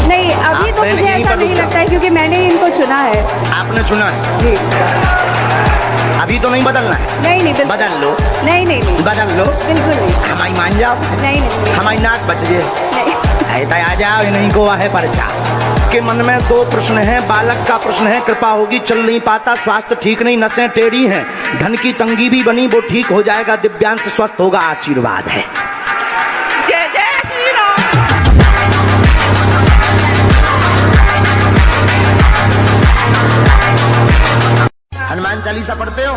नहीं, अभी तो मुझे ऐसा नहीं लगता है क्योंकि मैंने इनको चुना है। आपने चुना है? जी। अभी तो नहीं बदलना है? नहीं नहीं बदल लो। नहीं नहीं नहीं बदल लो। बिल्कुल नहीं। हमारी मान जाओ। नहीं नहीं हमारी नाक बच जाए। नहीं। आ जाओ, नहीं को है पर्चा। के मन में 2 प्रश्न हैं। बालक का प्रश्न है कृपा होगी चल नहीं पाता, स्वास्थ्य ठीक नहीं, नसें टेढ़ी हैं, धन की तंगी भी बनी वो ठीक हो जाएगा, दिव्यांश स्वस्थ होगा, आशीर्वाद है। जय जय श्री राम। हनुमान चालीसा पढ़ते हो?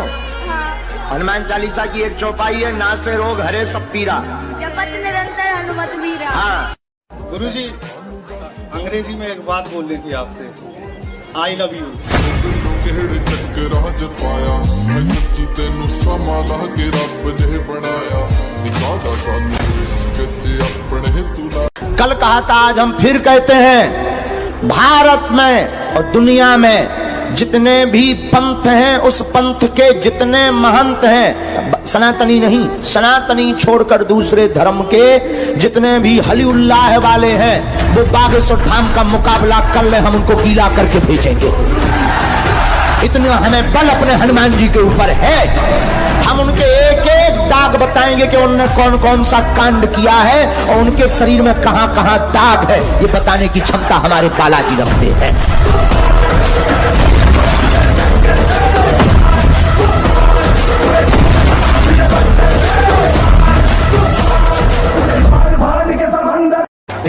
हनुमान चालीसा की एक चौपाई है, ना से रोग हरे सब पीरा, जपत निरंतर हनुमत वीरा। हाँ। गुरुजी अंग्रेजी में एक बात बोलनी थी आपसे, आई लव यू। ਕਿਹੜੇ ਚੱਕਰਾਂ ਚ ਪਾਇਆ ਮੈਂ ਸੱਚੀ ਤੈਨੂੰ ਸਮਾਂ ਲਾ ਕੇ ਰੱਬ ਨੇ ਬਣਾਇਆ ਨਿਕਾਦਾ ਸਾਨੂੰ ਕਿਤੇ ਆਪਣੇ ਤੂੰ ਲਾ। कल कहा था आज हम फिर कहते हैं, भारत में और दुनिया में जितने भी पंथ हैं उस पंथ के जितने महंत हैं, सनातनी नहीं, सनातनी छोड़कर दूसरे धर्म के जितने भी हली उल्लाह वाले हैं, वो बागेश्वर धाम का मुकाबला कर ले, हम उनको गीला करके भेजेंगे। इतना हमें बल अपने हनुमान जी के ऊपर है। हम उनके एक एक दाग बताएंगे कि उन्होंने कौन कौन सा कांड किया है और उनके शरीर में कहां कहां दाग है, ये बताने की क्षमता हमारे बालाजी रखते हैं।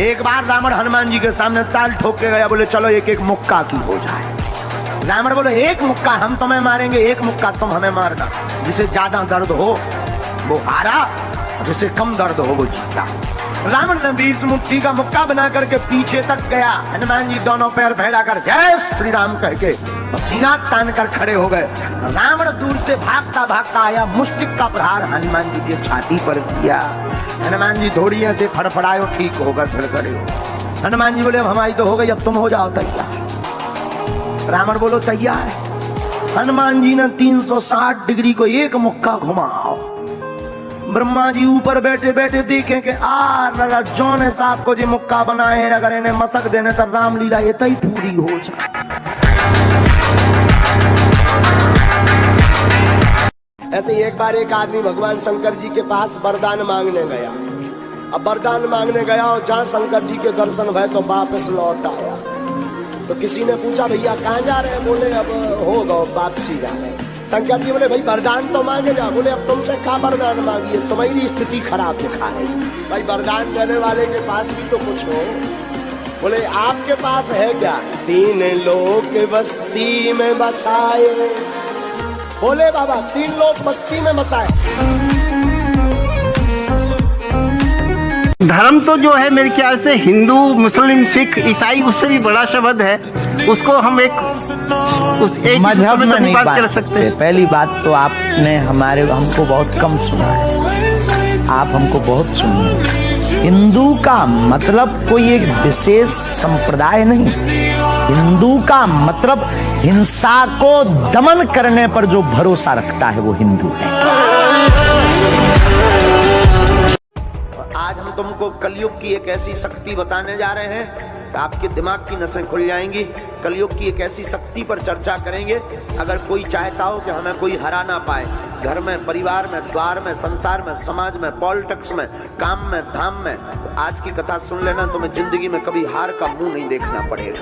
एक बार रावण हनुमान जी के सामने ताल ठोक के गया, बोले चलो एक एक मुक्का की हो जाए। रावण बोले एक मुक्का हम तुम्हें मारेंगे, एक मुक्का तुम हमें मारना। जिसे ज्यादा दर्द हो वो हारा, जिसे कम दर्द हो वो जीता। रावण ने 20 मुट्ठी का मुक्का बना करके पीछे तक गया। हनुमान जी दोनों पैर फैला कर जय श्री राम कह के सीना तान कर खड़े हो गए। रावण दूर से भागता भागता आया, मुष्टिक का प्रहार हनुमान जी की छाती पर किया। हनुमान जी थोड़ी से फड़फड़ाए, ठीक होकर फिर खड़े हो। हनुमान जी बोले अब हमारी तो हो गई, अब तुम हो जाओ तैयार। रावण बोलो तैयार है। हनुमान जी ने 360 डिग्री को एक मुक्का घुमाओ। ब्रह्मा जी ऊपर बैठे बैठे देखें कि जौन साहब को जो मुक्का बनाए हैं, अगर इन्हें मसक देने तो रामलीला ये तई पूरी हो जाए। ऐसे ही एक बार एक आदमी भगवान शंकर जी के पास वरदान मांगने गया। अब वरदान मांगने गया और जहाँ शंकर जी के दर्शन भय तो वापस लौट आया। तो किसी ने पूछा भैया कहाँ जा रहे हैं? बोले अब हो गए वापसी जा रहे हैं। शंकर जी बोले भाई वरदान तो मांगे जा। बोले अब तुमसे क्या वरदान मांगिए, तुम्हारी स्थिति खराब दिखा रही। भाई वरदान देने वाले के पास भी तो कुछ हो। बोले आपके पास है क्या? 3 लोग बस्ती में बसाए। बोले बाबा 3 लोग बस्ती में बसाए। धर्म तो जो है मेरे ख्याल से हिंदू, मुस्लिम, सिख, ईसाई उससे भी बड़ा शब्द है। उसको हम एक मजहब में नहीं बात कर सकते। पहली बात तो आपने हमको बहुत कम सुना है, आप हमको बहुत सुनिए। हिंदू का मतलब कोई एक विशेष संप्रदाय नहीं। हिंदू का मतलब हिंसा को दमन करने पर जो भरोसा रखता है वो हिंदू है। आज हम तुमको कलयुग की एक ऐसी शक्ति बताने जा रहे हैं, आपके दिमाग की नसें खुल जाएंगी। कलयुग की एक ऐसी शक्ति पर चर्चा करेंगे। अगर कोई चाहता हो कि हमें कोई हरा ना पाए, घर में, परिवार में, द्वार में, संसार में, समाज में, पॉलिटिक्स में, काम में, धाम में, तो आज की कथा सुन लेना, तुम्हें जिंदगी में कभी हार का मुंह नहीं देखना पड़ेगा।